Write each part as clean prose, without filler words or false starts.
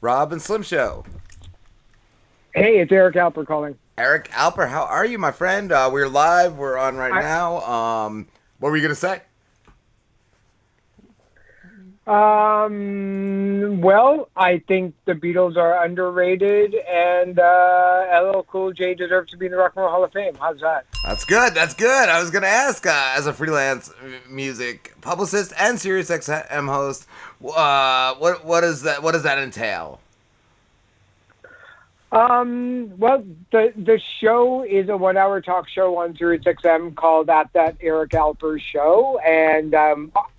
Rob and Slim Show. Hey, it's Eric Alper calling. Eric Alper, how are you, my friend? We're live. We're on right I, now. What were you gonna say? well, I think the Beatles are underrated, and LL Cool J deserves to be in the Rock and Roll Hall of Fame. How's that? That's good. That's good. I was gonna ask, as a freelance music publicist and Sirius XM host, what is that? What does that entail? Well, the show is a 1 hour talk show on Sirius XM called At That Eric Alper Show, and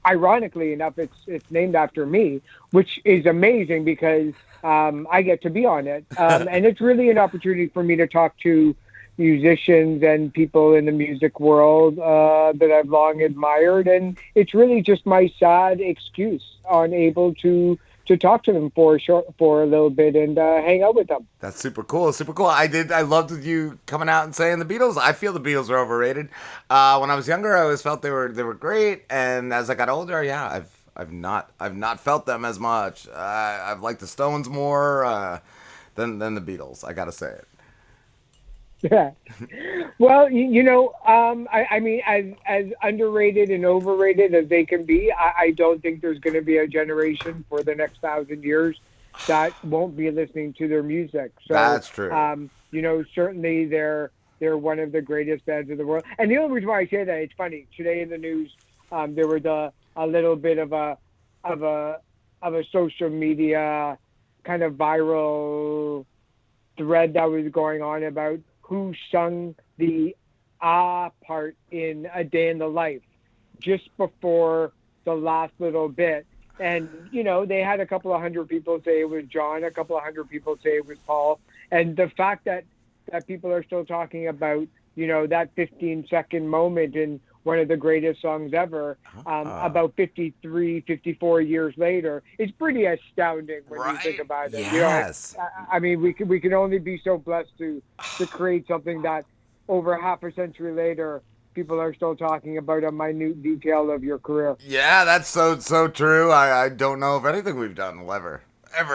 ironically enough, it's named after me, which is amazing because I get to be on it, and it's really an opportunity for me to talk to musicians and people in the music world that I've long admired, and it's really just my sad excuse on able to talk to them for a little bit and hang out with them. That's super cool. Super cool. I loved you coming out and saying the Beatles. I feel the Beatles are overrated. When I was younger, I always felt they were great, and as I got older, yeah, I've not felt them as much. I've liked the Stones more than the Beatles. I gotta say it. Yeah. Well, I mean, as underrated and overrated as they can be, I don't think there's going to be a generation for the next 1,000 years that won't be listening to their music. So, That's true. certainly they're one of the greatest bands in the world. And the only reason why I say that, it's funny. Today in the news, there was a little bit of a social media kind of viral thread that was going on about who sung the part in A Day in the Life just before the last little bit. And, they had a couple of hundred people say it was John, a couple of hundred people say it was Paul. And the fact that people are still talking about, that 15-second moment in one of the greatest songs ever, about 53, 54 years later, it's pretty astounding when you think about it. Yes. I mean, we can only be so blessed to create something that over half a century later, people are still talking about a minute detail of your career. Yeah, that's so true. I don't know if anything we've done will ever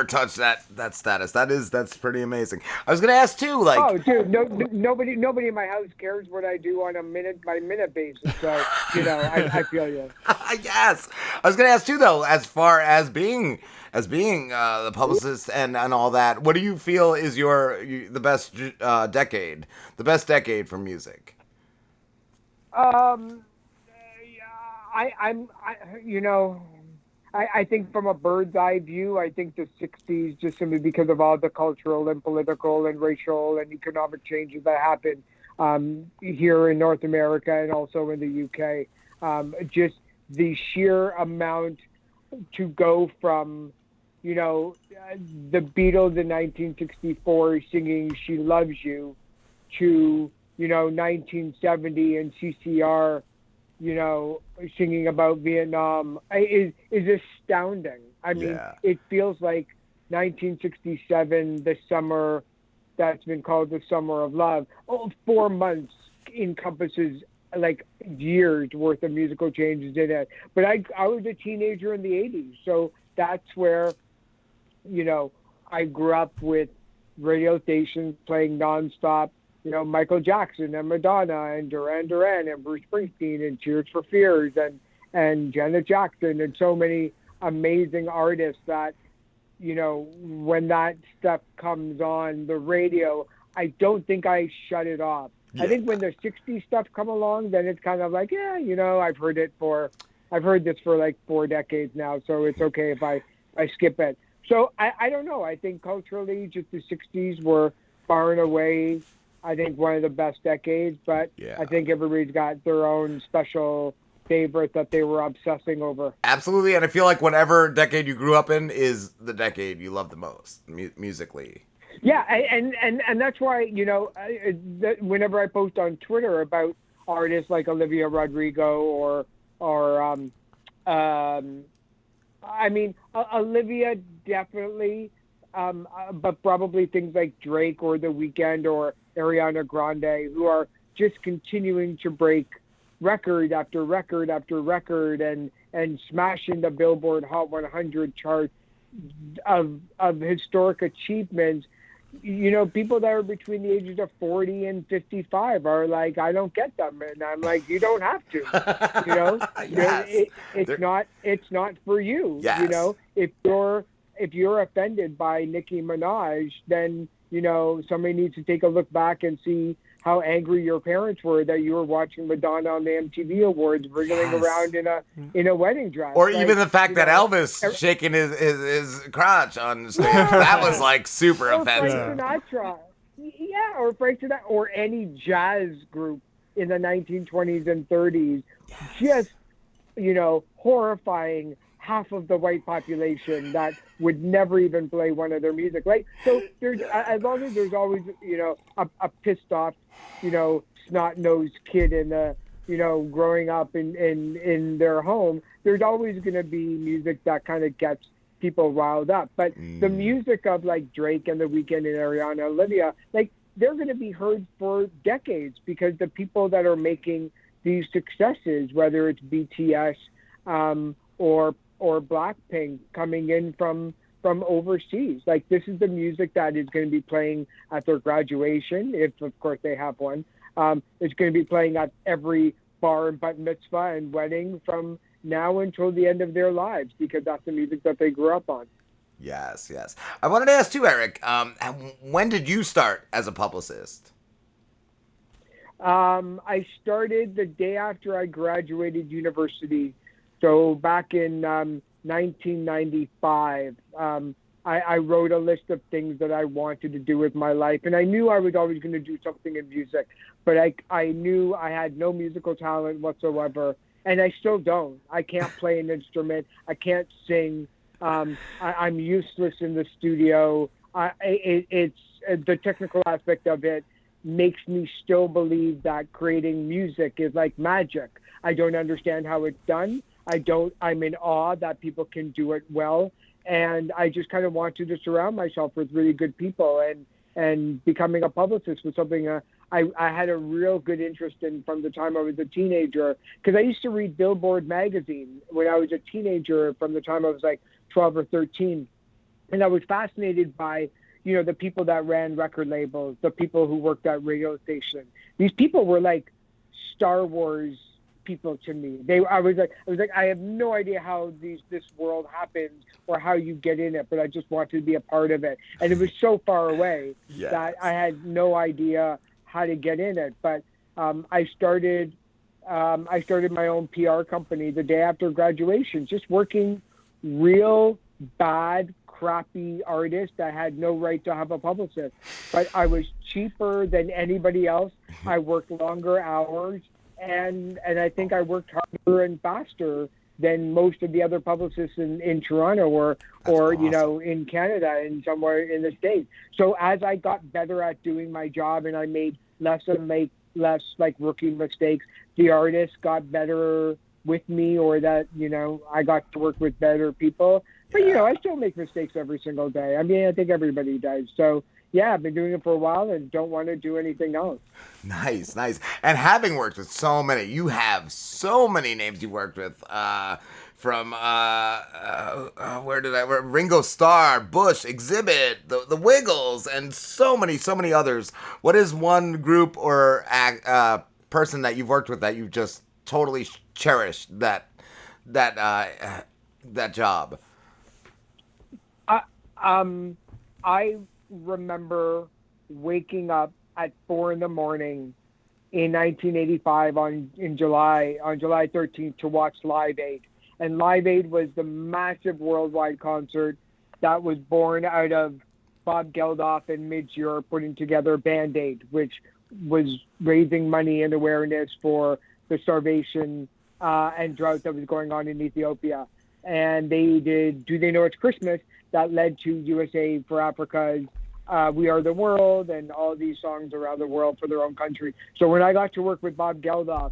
touch that status. That's pretty amazing. I was gonna ask too, like, Oh, dude, nobody in my house cares what I do on a minute by minute basis. So, I feel you. yes. I was gonna ask too, though, as far as being the publicist and all that. What do you feel is the best decade, the best decade for music? Um, I think from a bird's eye view, I think the 60s, just simply because of all the cultural and political and racial and economic changes that happened here in North America and also in the UK. Just the sheer amount to go from, the Beatles in 1964 singing She Loves You to, 1970 and CCR, singing about Vietnam is astounding. I mean, Yeah. it feels like 1967, the summer that's been called the summer of love. Oh, 4 months encompasses like years worth of musical changes in it. But I was a teenager in the 80s, so that's where, I grew up with radio stations playing nonstop, Michael Jackson and Madonna and Duran Duran and Bruce Springsteen and Tears for Fears and Janet Jackson and so many amazing artists that, when that stuff comes on the radio, I don't think I shut it off. Yeah. I think when the 60s stuff come along, then it's kind of like, yeah, I've heard this for like 4 decades now, so it's okay if I skip it. So I don't know. I think culturally, just the 60s were far and away, I think, one of the best decades, but Yeah. I think everybody's got their own special favorite that they were obsessing over. Absolutely, and I feel like whatever decade you grew up in is the decade you love the most musically. Yeah, and that's why, whenever I post on Twitter about artists like Olivia Rodrigo or I mean, Olivia definitely, but probably things like Drake or The Weeknd or Ariana Grande, who are just continuing to break record after record after record and smashing the Billboard Hot 100 chart of historic achievements, people that are between the ages of 40 and 55 are like, I don't get them. And I'm like, you don't have to, Yes. it's not for you. Yes. If you're offended by Nicki Minaj, then, somebody needs to take a look back and see how angry your parents were that you were watching Madonna on the MTV Awards wriggling around in a wedding dress. Or even the fact that Elvis shaking his crotch on stage. That was like super offensive. Frank Sinatra. Yeah, or Frank Sinatra, or any jazz group in the 1920s and 30s. Just, horrifying half of the white population that would never even play one of their music. Right? So there's, as long as there's always, a pissed off, snot-nosed kid in the, growing up in their home, there's always going to be music that kind of gets people riled up. But the music of like Drake and The Weeknd and Ariana Olivia, like, they're going to be heard for decades because the people that are making these successes, whether it's BTS or Blackpink coming in from overseas, like, this is the music that is going to be playing at their graduation, if of course they have one. It's going to be playing at every bar and bat mitzvah and wedding from now until the end of their lives, because that's the music that they grew up on. Yes, yes. I wanted to ask too, Eric, when did you start as a publicist? I started the day after I graduated university. So back in 1995, I wrote a list of things that I wanted to do with my life. And I knew I was always going to do something in music, but I knew I had no musical talent whatsoever. And I still don't. I can't play an instrument. I can't sing. I'm useless in the studio. It's the technical aspect of it makes me still believe that creating music is like magic. I don't understand how it's done. I'm in awe that people can do it well. And I just kind of want to surround myself with really good people, and becoming a publicist was something I had a real good interest in from the time I was a teenager, because I used to read Billboard magazine when I was a teenager from the time I was like 12 or 13. And I was fascinated by, the people that ran record labels, the people who worked at radio stations. These people were like Star Wars people to me. I was like, I have no idea how this world happens or how you get in it, but I just wanted to be a part of it. And it was so far away that I had no idea how to get in it. But I started my own PR company the day after graduation, just working real bad, crappy artists that had no right to have a publicist. But I was cheaper than anybody else. I worked longer hours. And I think I worked harder and faster than most of the other publicists in Toronto or awesome. In Canada and somewhere in the States. So as I got better at doing my job and I made less like rookie mistakes, the artists got better with me, or that, I got to work with better people. But, I still make mistakes every single day. I mean, I think everybody does. So, yeah, I've been doing it for a while and don't want to do anything else. Nice, nice. And having worked with so many, you have so many names you worked with, from Ringo Starr, Bush, Exhibit, the Wiggles, and so many others. What is one group or person that you've worked with that you just totally cherished that job? I remember waking up at 4 a.m. in 1985 on July 13th to watch Live Aid. And Live Aid was the massive worldwide concert that was born out of Bob Geldof and Midge Ure putting together Band Aid, which was raising money and awareness for the starvation and drought that was going on in Ethiopia. And they did Do They Know It's Christmas, that led to USA for Africa's We Are the World and all these songs around the world for their own country. So when I got to work with Bob Geldof,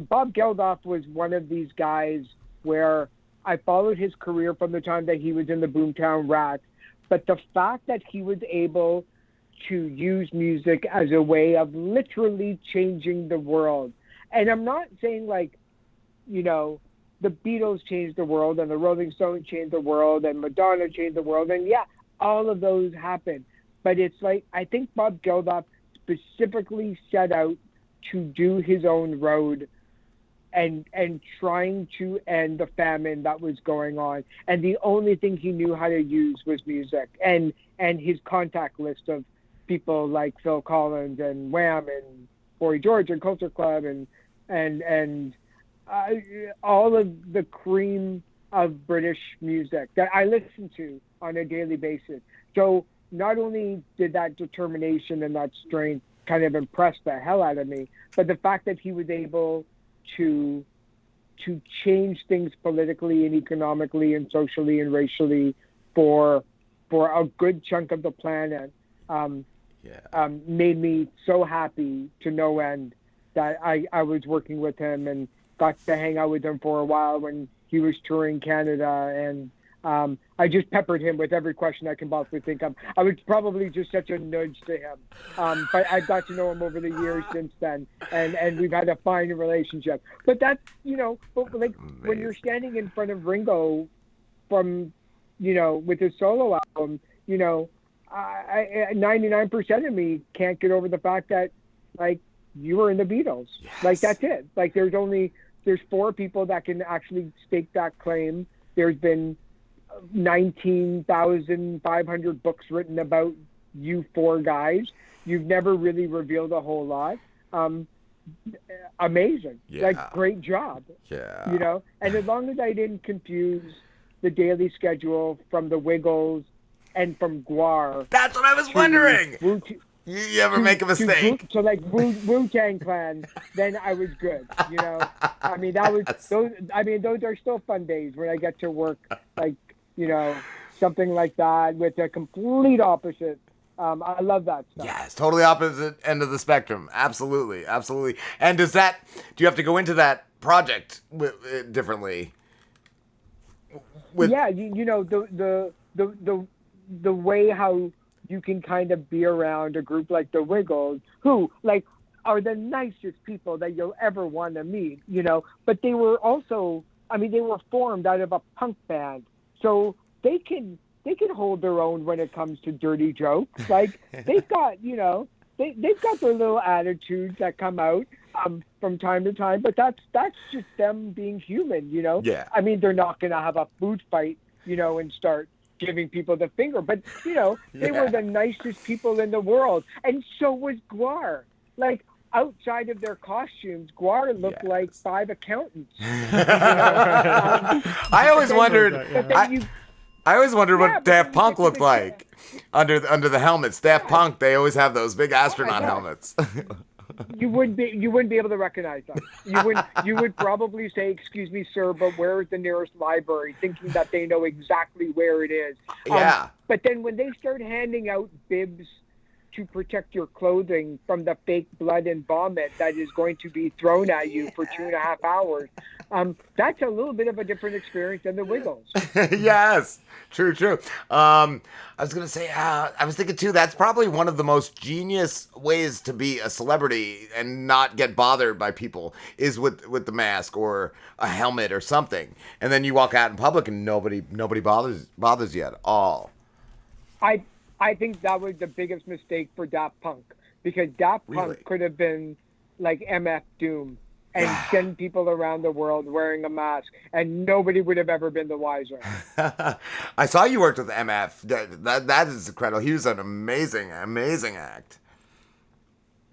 Bob Geldof was one of these guys where I followed his career from the time that he was in the Boomtown Rats. But the fact that he was able to use music as a way of literally changing the world. And I'm not saying the Beatles changed the world, and the Rolling Stones changed the world, and Madonna changed the world, and yeah, all of those happened. But it's like, I think Bob Geldof specifically set out to do his own road and trying to end the famine that was going on. And the only thing he knew how to use was music and his contact list of people like Phil Collins and Wham and Boy George and Culture Club and all of the cream of British music that I listen to on a daily basis. So not only did that determination and that strength kind of impress the hell out of me, but the fact that he was able to change things politically and economically and socially and racially for a good chunk of the planet made me so happy to no end that I was working with him and got to hang out with him for a while when he was touring Canada. And I just peppered him with every question I can possibly think of. I was probably just such a nudge to him. But I've got to know him over the years since then, and we've had a fine relationship. But that's, like when you're standing in front of Ringo from, with his solo album, 99% of me can't get over the fact that, like, you were in the Beatles. Yes. Like, that's it. Like, there's 4 people that can actually stake that claim. There's been 19,500 books written about you 4 guys. You've never really revealed a whole lot. Amazing. Yeah. Like, great job. Yeah. And as long as I didn't confuse the daily schedule from the Wiggles and from Guar. That's what I was wondering. You ever make a mistake? So like Wu-Tang Clan, then I was good. I mean, those are still fun days when I get to work like, something like that with a complete opposite. I love that stuff. Yes, totally opposite end of the spectrum. Absolutely, absolutely. And do you have to go into that project differently? Yeah, the way how you can kind of be around a group like the Wiggles, who like are the nicest people that you'll ever want to meet, but they were also, they were formed out of a punk band, so they can hold their own when it comes to dirty jokes. Like they've got, they've got their little attitudes that come out from time to time, but that's just them being human, Yeah. They're not going to have a food fight, and start giving people the finger, but they were the nicest people in the world, and so was Guar. Like outside of their costumes, Guar looked like 5 accountants. I always wondered. I always wondered what Daft Punk looked like under the helmets. Daft Punk, they always have those big astronaut helmets. You wouldn't be able to recognize them. You would probably say, "Excuse me, sir, but where is the nearest library?" Thinking that they know exactly where it is. Yeah. But then when they start handing out bibs to protect your clothing from the fake blood and vomit that is going to be thrown at you for 2.5 hours, that's a little bit of a different experience than the Wiggles. Yes, true. I was gonna say, I was thinking too. That's probably one of the most genius ways to be a celebrity and not get bothered by people is with the mask or a helmet or something, and then you walk out in public and nobody bothers you at all. I think that was the biggest mistake for Daft Punk, because Daft Punk could have been like MF Doom and send people around the world wearing a mask, and nobody would have ever been the wiser. I saw you worked with MF. That is incredible. He was an amazing act.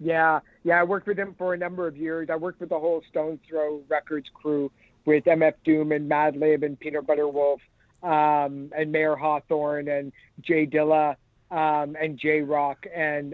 Yeah, I worked with him for a number of years. I worked with the whole Stones Throw Records crew with MF Doom and Madlib and Peanut Butter Wolf and Mayor Hawthorne and Jay Dilla and J Rock. And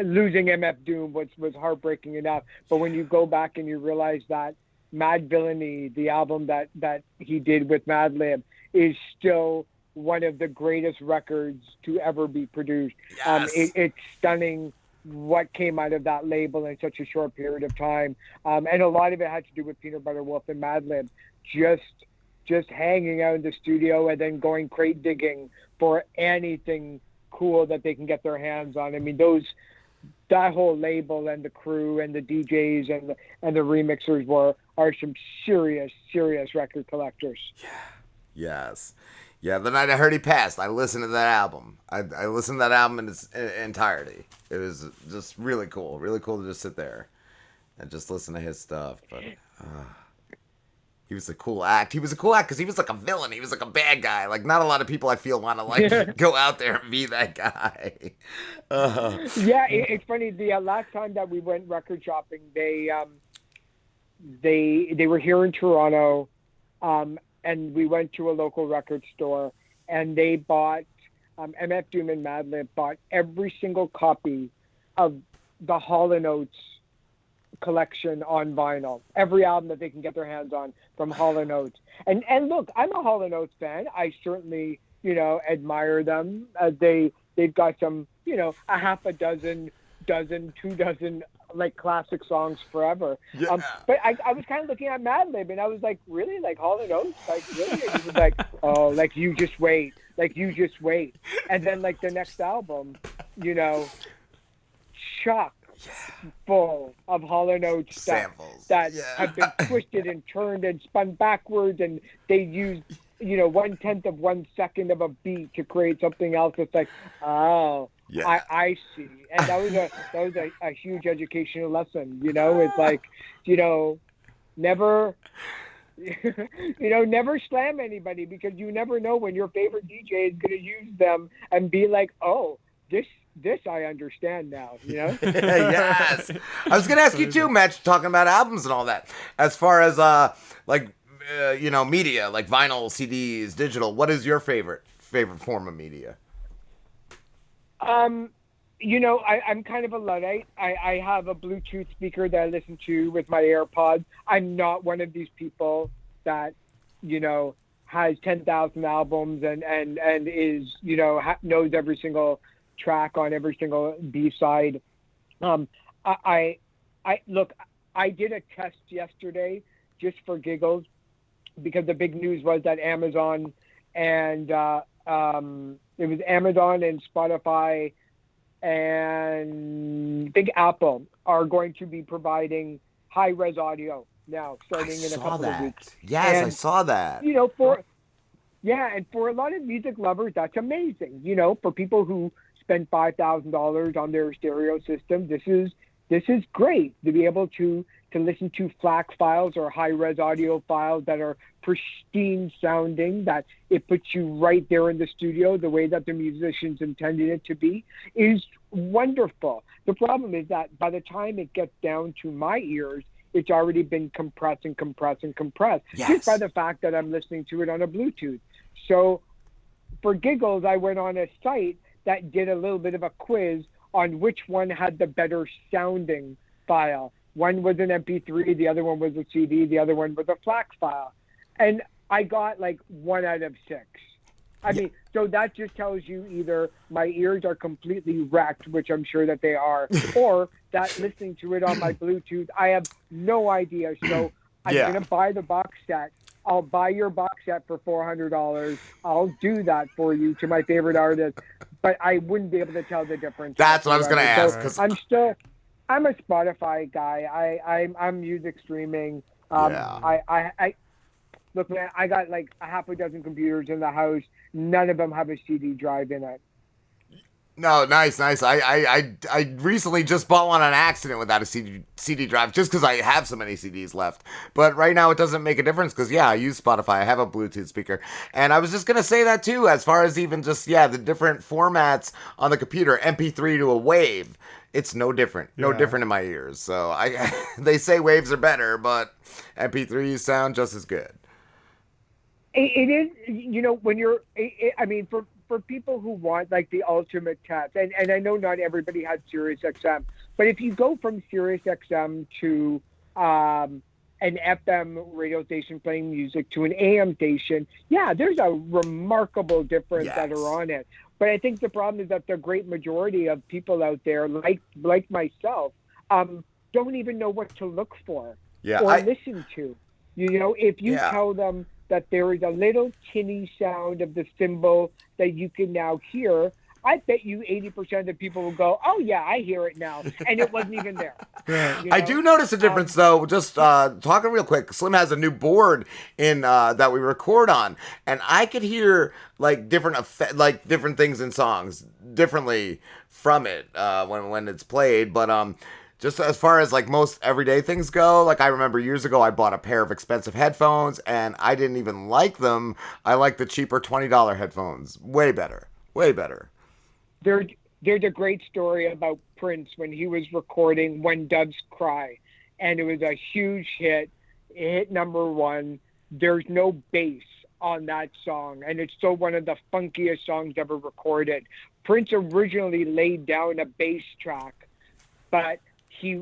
losing MF Doom was heartbreaking enough. But when you go back and you realize that Mad Villainy, the album that he did with Madlib, is still one of the greatest records to ever be produced. Yes. It's stunning what came out of that label in such a short period of time. And a lot of it had to do with Peanut Butter Wolf and Madlib just hanging out in the studio and then going crate digging for anything cool that they can get their hands on. that whole label and the crew and the DJs and the remixers are some serious record collectors. Yes. Yeah, the night I heard he passed, I listened to that album. I listened to that album in its entirety. It was just really cool. Really cool to just sit there and just listen to his stuff. But he was a cool act. He was a cool act because he was like a villain. He was like a bad guy. Like, not a lot of people I feel want to like go out there and be that guy. Yeah, it's funny. The last time that we went record shopping, they were here in Toronto, and we went to a local record store, and they bought MF Doom and Madlib bought every single copy of the Hall & Oates collection on vinyl, every album that they can get their hands on from Hall & Oates. And look, I'm a Hall & Oates fan. I certainly, admire them. They've got some, a half a dozen, 2 dozen like classic songs forever. Yeah. But I was kind of looking at Madlib and I was like, really? Like Hall & Oates? Like really? And he was like, oh, like you just wait. And then like the next album, chock full of Hall & Oates stuff that have been twisted and turned and spun backwards, and they used 1/10 of 1 second of a beat to create something else. It's like, oh, yeah. I see. And that was a huge educational lesson. It's like, never never slam anybody, because you never know when your favorite DJ is going to use them and be like, oh, this I understand now, Yes. I was going to ask you too, Matt, talking about albums and all that. As far as media, like vinyl, CDs, digital, what is your favorite form of media? I'm kind of a Luddite. I have a Bluetooth speaker that I listen to with my AirPods. I'm not one of these people that, has 10,000 albums and is, knows every single track on every single B-side. I did a test yesterday just for giggles, because the big news was that Amazon and it was Amazon and Spotify and Big Apple are going to be providing high-res audio now, starting in a couple of weeks. Yes, and I saw that. And for a lot of music lovers, that's amazing. For people who spend $5,000 on their stereo system, this is great to be able to listen to FLAC files or high-res audio files that are pristine sounding, that it puts you right there in the studio the way that the musicians intended it to be, is wonderful. The problem is that by the time it gets down to my ears, it's already been compressed, yes, just by the fact that I'm listening to it on a Bluetooth. So for giggles, I went on a site that did a little bit of a quiz on which one had the better sounding file. One was an MP3, the other one was a CD, the other one was a FLAC file. And I got like 1 out of 6. I mean, so that just tells you either my ears are completely wrecked, which I'm sure that they are, or that listening to it on my Bluetooth, I have no idea. So I'm going to buy the box set. I'll buy your box set for $400. I'll do that for you to my favorite artist, but I wouldn't be able to tell the difference. That's what I was going to ask. So I'm a Spotify guy. I'm music streaming. Look, man, I got like a half a dozen computers in the house. None of them have a CD drive in it. No, nice. I recently just bought one on accident without a CD drive, just because I have so many CDs left. But right now it doesn't make a difference because, I use Spotify. I have a Bluetooth speaker. And I was just going to say that too, as far as even just, the different formats on the computer, MP3 to a wave. It's no different. No different in my ears. So they say waves are better, but MP3s sound just as good. It is, when you're, for people who want like the ultimate test, and I know not everybody has Sirius XM, but if you go from Sirius XM to an FM radio station playing music to an AM station, there's a remarkable difference that are on it. But I think the problem is that the great majority of people out there, like myself, don't even know what to look for or listen to. If you tell them that there is a little tinny sound of the cymbal that you can now hear, I bet you 80% of the people will go, oh yeah, I hear it now, and it wasn't even there. Right. I do notice a difference though. Just talking real quick, Slim has a new board in that we record on, and I could hear like different things in songs differently from it when it's played. But just as far as like most everyday things go, like I remember years ago I bought a pair of expensive headphones and I didn't even like them. I like the cheaper $20 headphones. Way better. Way better. There's a great story about Prince when he was recording When Doves Cry, and it was a huge hit. It hit number one. There's no bass on that song, and it's still one of the funkiest songs ever recorded. Prince originally laid down a bass track, but he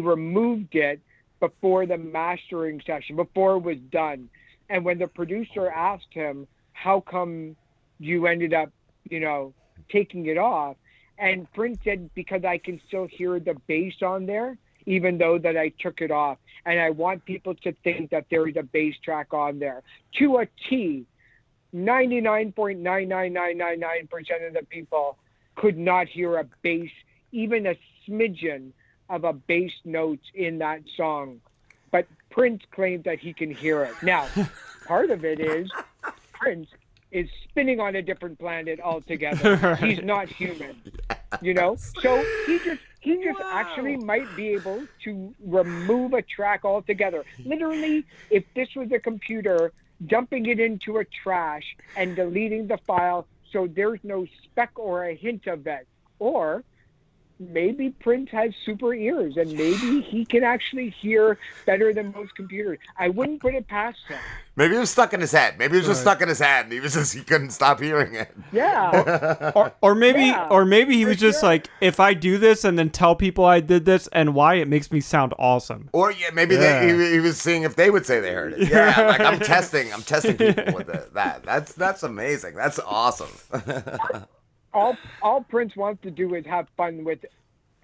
removed it before the mastering session, before it was done. And when the producer asked him, how come you ended up, taking it off? And Prince said, because I can still hear the bass on there, even though that I took it off. And I want people to think that there is a bass track on there. To a T, 99.99999% of the people could not hear a bass, even a smidgen of a bass note in that song. But Prince claims that he can hear it. Now, part of it is Prince is spinning on a different planet altogether. Right. He's not human, So he just actually might be able to remove a track altogether. Literally, if this was a computer, dumping it into a trash and deleting the file so there's no speck or a hint of it. Or maybe Prince has super ears and maybe he can actually hear better than most computers. I wouldn't put it past him. Maybe it was stuck in his head. Maybe it was just stuck in his head, and he couldn't stop hearing it. Yeah. Or maybe he was just like, if I do this and then tell people I did this and why, it makes me sound awesome. Or maybe he was seeing if they would say they heard it. Yeah, like I'm testing people with it. That's amazing. That's awesome. All Prince wants to do is have fun with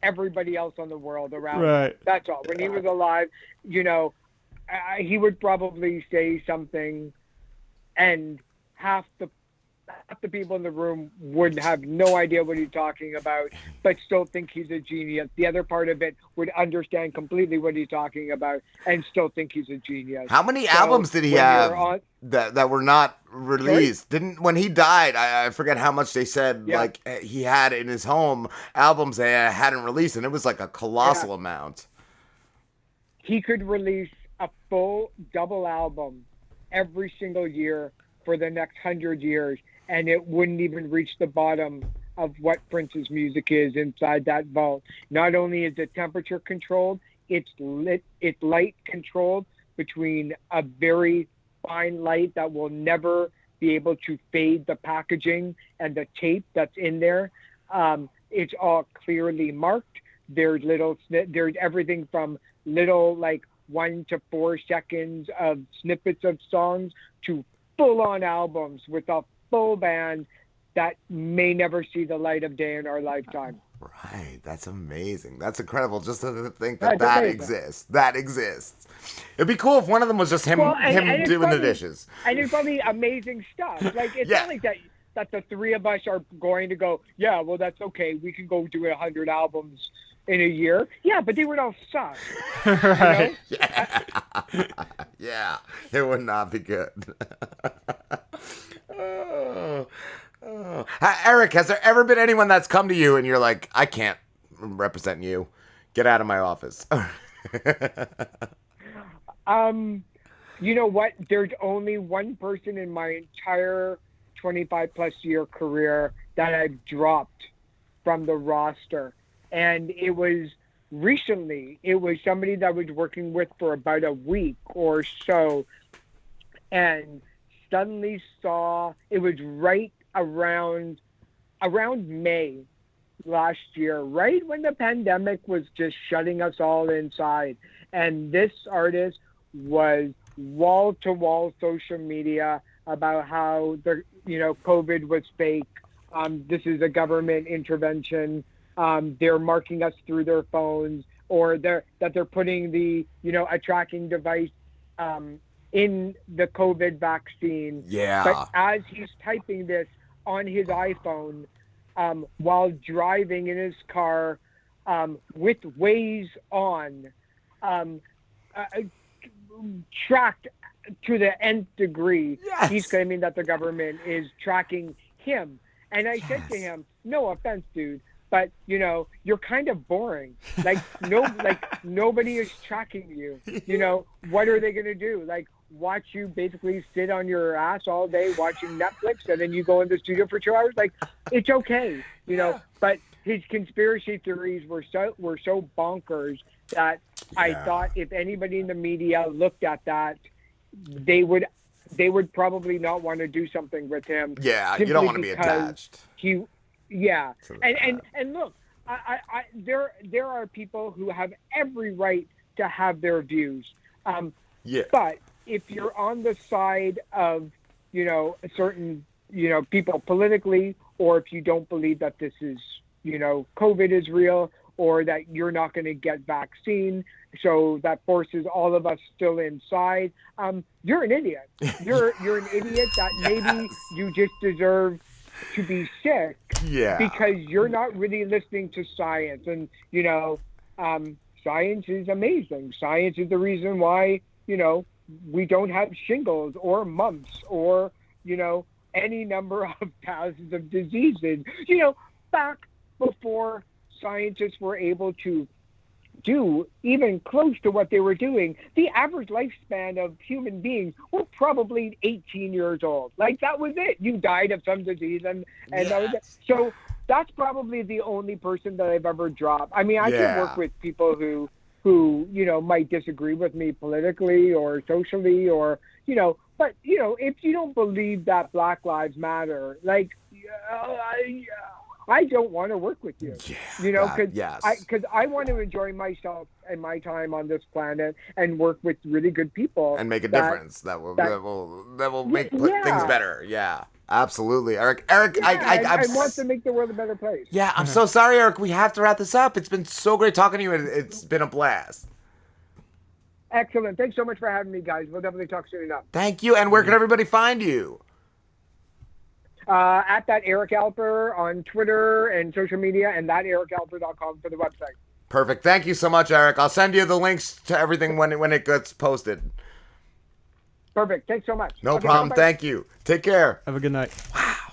everybody else on the world around him. Right. That's all. When he was alive, he would probably say something, and half the people in the room would have no idea what he's talking about, but still think he's a genius. The other part of it would understand completely what he's talking about and still think he's a genius. How many albums did he have that were not released? Sorry? When he died, I forget how much they said like he had in his home albums that hadn't released, and it was like a colossal amount. He could release a full double album every single year for the next 100 years, and it wouldn't even reach the bottom of what Prince's music is inside that vault. Not only is it temperature controlled, it's light controlled between a very fine light that will never be able to fade the packaging and the tape that's in there. It's all clearly marked. There's everything from little 1 to 4 seconds of snippets of songs to full-on albums with a full band that may never see the light of day in our lifetime. Right. That's amazing. That's incredible just to think that exists. That exists. It'd be cool if one of them was just him doing the dishes. And it's probably amazing stuff. It's not like that the three of us are going to go, yeah, well, that's okay. We can go do 100 albums in a year. Yeah, but they would all suck. Right. Yeah, it would not be good. Eric, has there ever been anyone that's come to you and you're like, I can't represent you. Get out of my office. You know what? There's only one person in my entire 25 plus year career that I've dropped from the roster. And it was recently. It was somebody that I was working with for about a week or so, and suddenly saw it was right around May last year, right when the pandemic was just shutting us all inside. And this artist was wall-to-wall social media about how COVID was fake. This is a government intervention. They're marking us through their phones, or they're putting the a tracking device in the COVID vaccine. Yeah. But as he's typing this on his iPhone, while driving in his car with Waze on, tracked to the nth degree. Yes. He's claiming that the government is tracking him. And I said to him, no offense, dude, but you're kind of boring. Like nobody is tracking you. What are they going to do? Like watch you basically sit on your ass all day watching Netflix, and then you go in the studio for 2 hours? Like, it's okay, but his conspiracy theories were so bonkers that I thought if anybody in the media looked at that, they would probably not want to do something with him. Yeah, you don't want to be attached. And look, there are people who have every right to have their views. But if you're on the side of certain people politically, or if you don't believe that this is COVID is real, or that you're not going to get vaccine, so that forces all of us still inside, you're an idiot. You're an idiot that maybe you just deserve to be sick because you're not really listening to science. And, science is amazing. Science is the reason why, we don't have shingles or mumps or, any number of thousands of diseases. Back before scientists were able to do even close to what they were doing, the average lifespan of human beings were probably 18 years old. Like, that was it. You died of some disease, and that was it. So that's probably the only person that I've ever dropped. I mean, I can work with people who might disagree with me politically or socially, or but if you don't believe that Black Lives Matter, like, I don't want to work with you, because I want to enjoy myself and my time on this planet and work with really good people and make a difference that will make things better. Yeah, absolutely, Eric. I want to make the world a better place. Yeah, I'm so sorry, Eric. We have to wrap this up. It's been so great talking to you, and it's been a blast. Excellent. Thanks so much for having me, guys. We'll definitely talk soon enough. Thank you. And where can everybody find you? At that Eric Alper on Twitter and social media, and that ericalper.com for the website. Perfect. Thank you so much, Eric. I'll send you the links to everything when it gets posted. Perfect. Thanks so much. No problem. Bye-bye. Thank you. Take care. Have a good night. Wow.